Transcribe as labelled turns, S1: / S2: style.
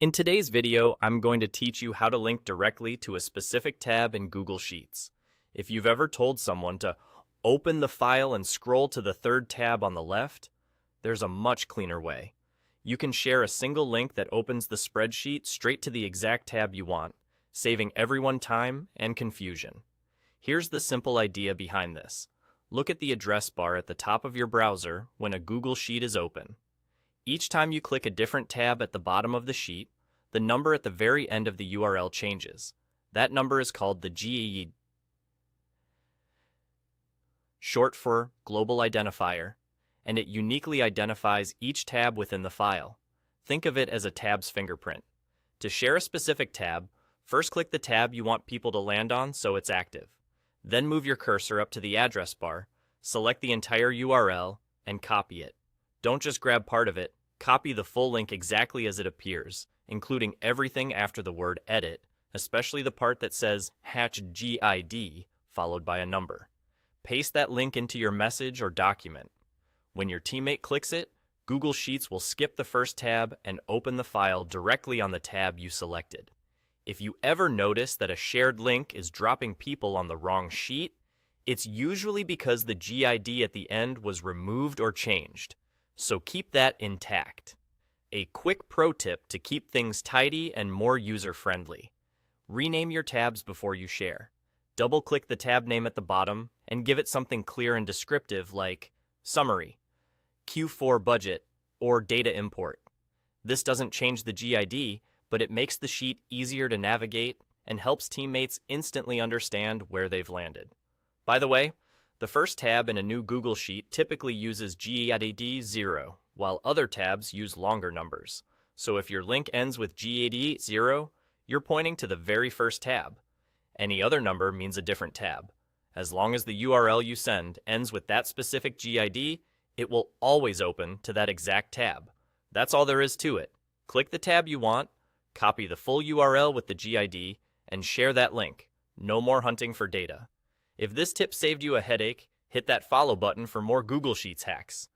S1: In today's video, I'm going to teach you how to link directly to a specific tab in Google Sheets. If you've ever told someone to open the file and scroll to the third tab on the left, there's a much cleaner way. You can share a single link that opens the spreadsheet straight to the exact tab you want, saving everyone time and confusion. Here's the simple idea behind this. Look at the address bar at the top of your browser when a Google Sheet is open. Each time you click a different tab at the bottom of the sheet, the number at the very end of the URL changes. That number is called the GID, short for Global Identifier, and it uniquely identifies each tab within the file. Think of it as a tab's fingerprint. To share a specific tab, first click the tab you want people to land on so it's active. Then move your cursor up to the address bar, select the entire URL, and copy it. Don't just grab part of it, copy the full link exactly as it appears, including everything after the word edit, especially the part that says #GID followed by a number. Paste that link into your message or document. When your teammate clicks it, Google Sheets will skip the first tab and open the file directly on the tab you selected. If you ever notice that a shared link is dropping people on the wrong sheet, it's usually because the GID at the end was removed or changed. So keep that intact. A quick pro tip to keep things tidy and more user-friendly. Rename your tabs before you share. Double-click the tab name at the bottom and give it something clear and descriptive like Summary, Q4 Budget, or Data Import. This doesn't change the GID, but it makes the sheet easier to navigate and helps teammates instantly understand where they've landed. By the way, the first tab in a new Google Sheet typically uses GID 0, while other tabs use longer numbers. So if your link ends with GID 0, you're pointing to the very first tab. Any other number means a different tab. As long as the URL you send ends with that specific GID, it will always open to that exact tab. That's all there is to it. Click the tab you want, copy the full URL with the GID, and share that link. No more hunting for data. If this tip saved you a headache, hit that follow button for more Google Sheets hacks.